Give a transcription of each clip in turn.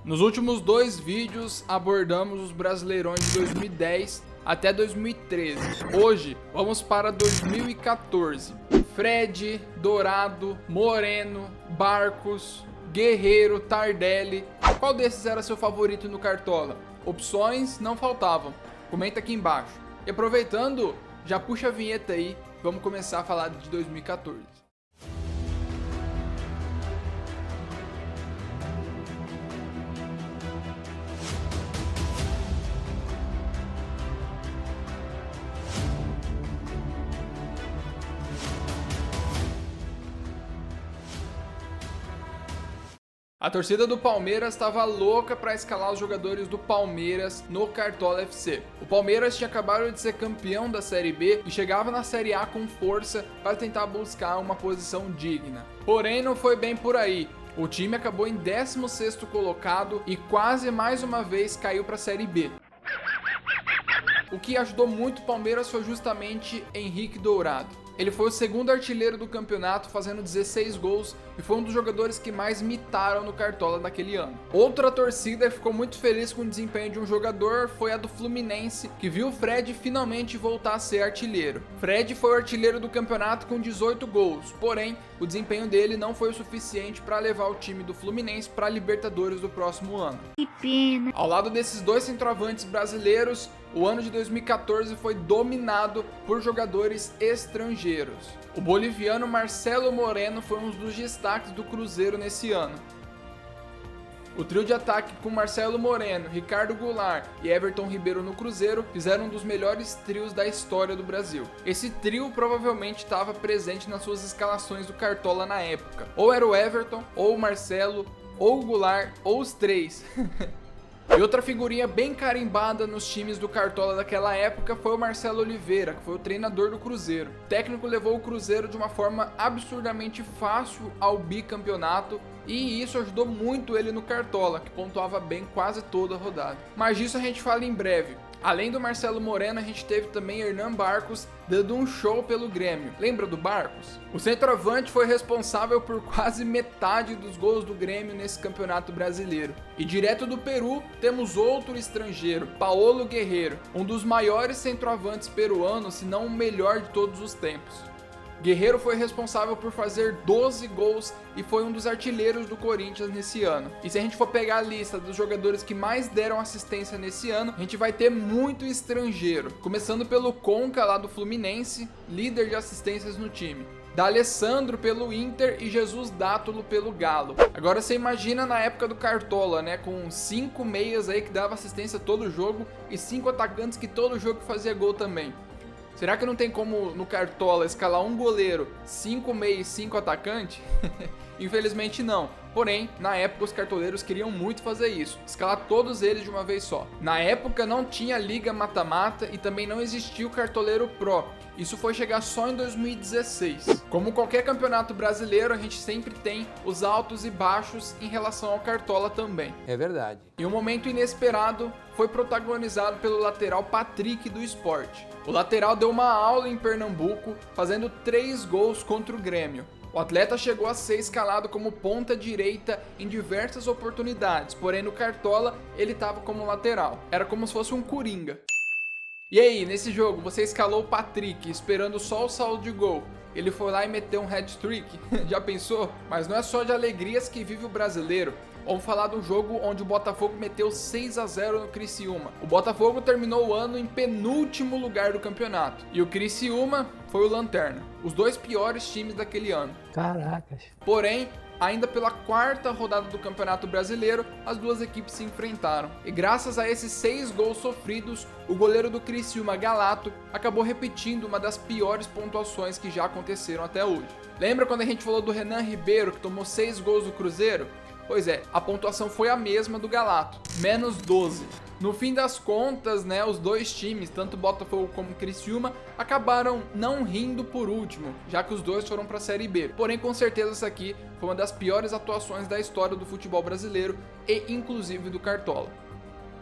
Nos últimos dois vídeos abordamos os Brasileirões de 2010 até 2013. Hoje vamos para 2014. Fred, Dourado, Moreno, Barcos, Guerreiro, Tardelli. Qual desses era seu favorito no Cartola? Opções não faltavam. Comenta aqui embaixo. E aproveitando, já puxa a vinheta aí. Vamos começar a falar de 2014. A torcida do Palmeiras estava louca para escalar os jogadores do Palmeiras no Cartola FC. O Palmeiras tinha acabado de ser campeão da Série B e chegava na Série A com força para tentar buscar uma posição digna. Porém, não foi bem por aí. O time acabou em 16º colocado e quase mais uma vez caiu para a Série B. O que ajudou muito o Palmeiras foi justamente Henrique Dourado. Ele foi o segundo artilheiro do campeonato, fazendo 16 gols e foi um dos jogadores que mais mitaram no Cartola daquele ano. Outra torcida que ficou muito feliz com o desempenho de um jogador foi a do Fluminense, que viu o Fred finalmente voltar a ser artilheiro. Fred foi o artilheiro do campeonato com 18 gols, porém o desempenho dele não foi o suficiente para levar o time do Fluminense para a Libertadores do próximo ano. Que pena. Ao lado desses dois centroavantes brasileiros, o ano de 2014 foi dominado por jogadores estrangeiros. O boliviano Marcelo Moreno foi um dos destaques do Cruzeiro nesse ano. O trio de ataque com Marcelo Moreno, Ricardo Goulart e Everton Ribeiro no Cruzeiro fizeram um dos melhores trios da história do Brasil. Esse trio provavelmente estava presente nas suas escalações do Cartola na época. Ou era o Everton, ou o Marcelo, ou o Goulart, ou os três. E outra figurinha bem carimbada nos times do Cartola daquela época foi o Marcelo Oliveira, que foi o treinador do Cruzeiro. O técnico levou o Cruzeiro de uma forma absurdamente fácil ao bicampeonato e isso ajudou muito ele no Cartola, que pontuava bem quase toda a rodada. Mas disso a gente fala em breve. Além do Marcelo Moreno, a gente teve também Hernan Barcos dando um show pelo Grêmio. Lembra do Barcos? O centroavante foi responsável por quase metade dos gols do Grêmio nesse campeonato brasileiro. E direto do Peru, temos outro estrangeiro, Paolo Guerreiro, um dos maiores centroavantes peruanos, se não o melhor de todos os tempos. Guerreiro foi responsável por fazer 12 gols e foi um dos artilheiros do Corinthians nesse ano. E se a gente for pegar a lista dos jogadores que mais deram assistência nesse ano, a gente vai ter muito estrangeiro. Começando pelo Conca lá do Fluminense, líder de assistências no time. D'Alessandro pelo Inter e Jesus Dátulo pelo Galo. Agora você imagina na época do Cartola, né, com 5 meias aí que dava assistência todo jogo e 5 atacantes que todo jogo fazia gol também. Será que não tem como no Cartola escalar um goleiro, 5 meias e 5 atacantes? Infelizmente não. Porém, na época os cartoleiros queriam muito fazer isso, escalar todos eles de uma vez só. Na época não tinha liga mata-mata e também não existia o Cartoleiro Pro. Isso foi chegar só em 2016. Como qualquer campeonato brasileiro, a gente sempre tem os altos e baixos em relação ao Cartola também. É verdade. E um momento inesperado foi protagonizado pelo lateral Patrick do Sport. O lateral deu uma aula em Pernambuco, fazendo 3 gols contra o Grêmio. O atleta chegou a ser escalado como ponta direita em diversas oportunidades, porém no Cartola ele estava como lateral. Era como se fosse um coringa. E aí, nesse jogo, você escalou o Patrick esperando só o saldo de gol. Ele foi lá e meteu um hat-trick? Já pensou? Mas não é só de alegrias que vive o brasileiro. Vamos falar do jogo onde o Botafogo meteu 6-0 no Criciúma. O Botafogo terminou o ano em penúltimo lugar do campeonato. E o Criciúma foi o lanterna. Os dois piores times daquele ano. Caracas. Porém, ainda pela 4ª rodada do Campeonato Brasileiro, as duas equipes se enfrentaram. E graças a esses 6 gols sofridos, o goleiro do Criciúma, Galato, acabou repetindo uma das piores pontuações que já aconteceram até hoje. Lembra quando a gente falou do Renan Ribeiro, que tomou 6 gols do Cruzeiro? Pois é, a pontuação foi a mesma do Galato, menos 12. No fim das contas, né, os dois times, tanto Botafogo como Criciúma, acabaram não rindo por último, já que os dois foram para a Série B. Porém, com certeza essa aqui foi uma das piores atuações da história do futebol brasileiro e inclusive do Cartola.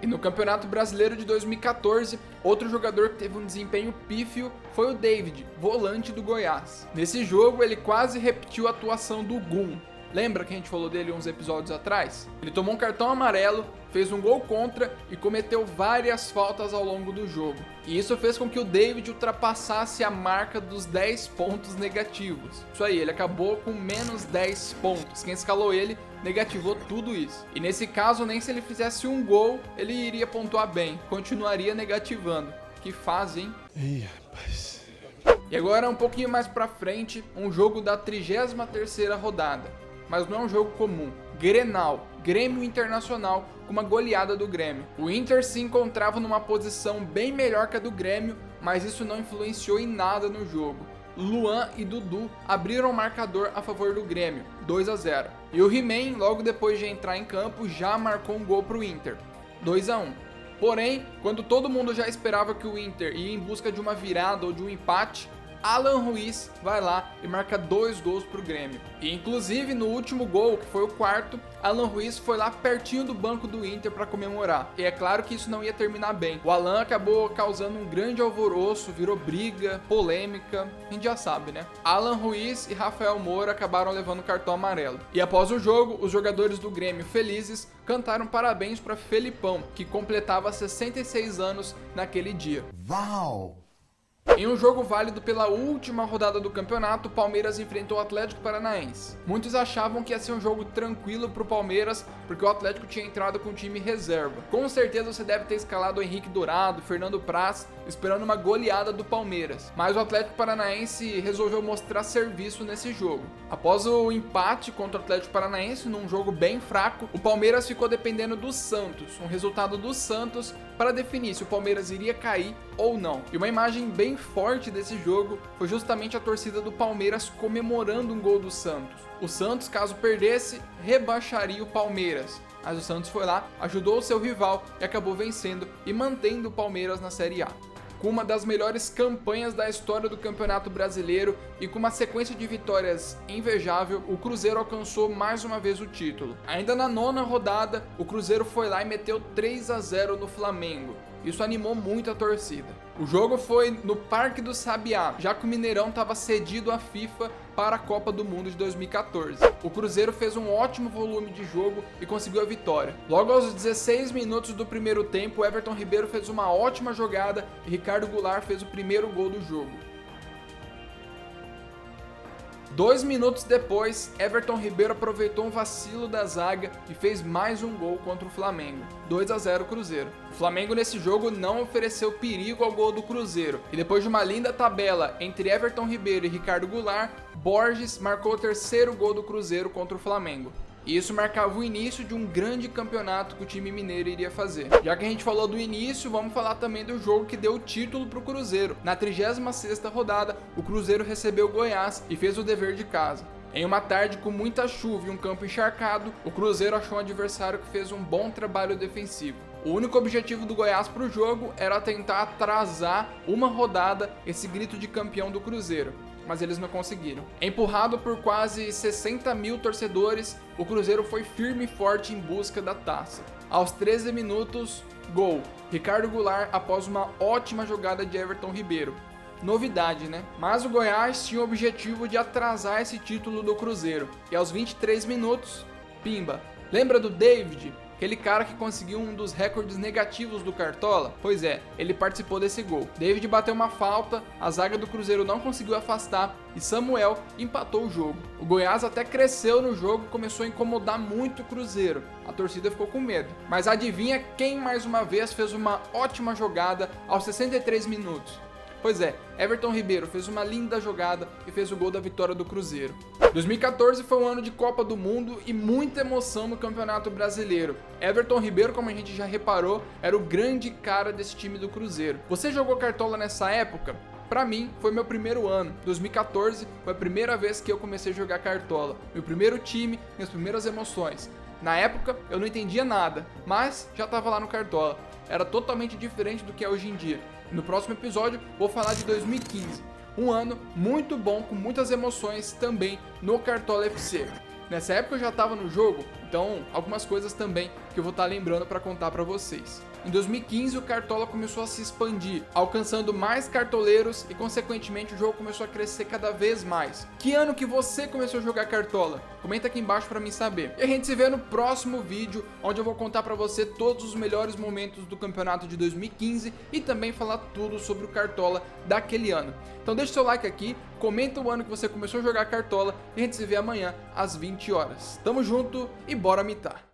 E no Campeonato Brasileiro de 2014, outro jogador que teve um desempenho pífio foi o David, volante do Goiás. Nesse jogo, ele quase repetiu a atuação do Gum. Lembra que a gente falou dele uns episódios atrás? Ele tomou um cartão amarelo, fez um gol contra e cometeu várias faltas ao longo do jogo. E isso fez com que o David ultrapassasse a marca dos 10 pontos negativos. Isso aí, ele acabou com menos 10 pontos. Quem escalou ele negativou tudo isso. E nesse caso, nem se ele fizesse um gol, ele iria pontuar bem. Continuaria negativando. Que fase, hein? Ih, rapaz. E agora, um pouquinho mais pra frente, um jogo da 33ª rodada. Mas não é um jogo comum. Grenal, Grêmio Internacional, com uma goleada do Grêmio. O Inter se encontrava numa posição bem melhor que a do Grêmio, mas isso não influenciou em nada no jogo. Luan e Dudu abriram o marcador a favor do Grêmio, 2-0. E o He-Man, logo depois de entrar em campo, já marcou um gol pro Inter, 2-1. Porém, quando todo mundo já esperava que o Inter ia em busca de uma virada ou de um empate, Alan Ruiz vai lá e marca 2 gols pro Grêmio. E inclusive no último gol, que foi o quarto, Alan Ruiz foi lá pertinho do banco do Inter para comemorar. E é claro que isso não ia terminar bem. O Alan acabou causando um grande alvoroço, virou briga, polêmica, a gente já sabe, né? Alan Ruiz e Rafael Moura acabaram levando cartão amarelo. E após o jogo, os jogadores do Grêmio felizes cantaram parabéns para Felipão, que completava 66 anos naquele dia. Uau! Em um jogo válido pela última rodada do campeonato, o Palmeiras enfrentou o Atlético Paranaense. Muitos achavam que ia ser um jogo tranquilo pro Palmeiras, porque o Atlético tinha entrado com o time reserva. Com certeza você deve ter escalado o Henrique Dourado, Fernando Praz, esperando uma goleada do Palmeiras. Mas o Atlético Paranaense resolveu mostrar serviço nesse jogo. Após o empate contra o Atlético Paranaense, num jogo bem fraco, o Palmeiras ficou dependendo do Santos, um resultado do Santos, para definir se o Palmeiras iria cair ou não. E uma imagem bem forte desse jogo foi justamente a torcida do Palmeiras comemorando um gol do Santos. O Santos, caso perdesse, rebaixaria o Palmeiras. Mas o Santos foi lá, ajudou o seu rival e acabou vencendo e mantendo o Palmeiras na Série A. Com uma das melhores campanhas da história do Campeonato Brasileiro e com uma sequência de vitórias invejável, o Cruzeiro alcançou mais uma vez o título. Ainda na 9ª rodada, o Cruzeiro foi lá e meteu 3-0 no Flamengo. Isso animou muito a torcida. O jogo foi no Parque do Sabiá, já que o Mineirão estava cedido à FIFA para a Copa do Mundo de 2014. O Cruzeiro fez um ótimo volume de jogo e conseguiu a vitória. Logo aos 16 minutos do primeiro tempo, Everton Ribeiro fez uma ótima jogada e Ricardo Goulart fez o primeiro gol do jogo. 2 minutos depois, Everton Ribeiro aproveitou um vacilo da zaga e fez mais um gol contra o Flamengo, 2-0 Cruzeiro. O Flamengo nesse jogo não ofereceu perigo ao gol do Cruzeiro, e depois de uma linda tabela entre Everton Ribeiro e Ricardo Goulart, Borges marcou o 3º gol do Cruzeiro contra o Flamengo. E isso marcava o início de um grande campeonato que o time mineiro iria fazer. Já que a gente falou do início, vamos falar também do jogo que deu o título para o Cruzeiro. Na 36ª rodada, o Cruzeiro recebeu o Goiás e fez o dever de casa. Em uma tarde com muita chuva e um campo encharcado, o Cruzeiro achou um adversário que fez um bom trabalho defensivo. O único objetivo do Goiás para o jogo era tentar atrasar uma rodada esse grito de campeão do Cruzeiro, mas eles não conseguiram. Empurrado por quase 60 mil torcedores, o Cruzeiro foi firme e forte em busca da taça. Aos 13 minutos, gol. Ricardo Goulart após uma ótima jogada de Everton Ribeiro. Novidade, né? Mas o Goiás tinha o objetivo de atrasar esse título do Cruzeiro. E aos 23 minutos, pimba. Lembra do David? Aquele cara que conseguiu um dos recordes negativos do Cartola? Pois é, ele participou desse gol. David bateu uma falta, a zaga do Cruzeiro não conseguiu afastar e Samuel empatou o jogo. O Goiás até cresceu no jogo e começou a incomodar muito o Cruzeiro. A torcida ficou com medo. Mas adivinha quem mais uma vez fez uma ótima jogada aos 63 minutos? Pois é, Everton Ribeiro fez uma linda jogada e fez o gol da vitória do Cruzeiro. 2014 foi um ano de Copa do Mundo e muita emoção no Campeonato Brasileiro. Everton Ribeiro, como a gente já reparou, era o grande cara desse time do Cruzeiro. Você jogou Cartola nessa época? Pra mim, foi meu primeiro ano. 2014 foi a primeira vez que eu comecei a jogar Cartola. Meu primeiro time, minhas primeiras emoções. Na época, eu não entendia nada, mas já estava lá no Cartola. Era totalmente diferente do que é hoje em dia. No próximo episódio, vou falar de 2015. Um ano muito bom, com muitas emoções também no Cartola FC. Nessa época eu já estava no jogo, então algumas coisas também que eu vou estar lembrando para contar para vocês. Em 2015 o Cartola começou a se expandir, alcançando mais cartoleiros e consequentemente o jogo começou a crescer cada vez mais. Que ano que você começou a jogar Cartola? Comenta aqui embaixo para mim saber. E a gente se vê no próximo vídeo, onde eu vou contar para você todos os melhores momentos do campeonato de 2015 e também falar tudo sobre o Cartola daquele ano. Então deixa seu like aqui, comenta o ano que você começou a jogar Cartola e a gente se vê amanhã às 20 horas. Tamo junto e bora mitar!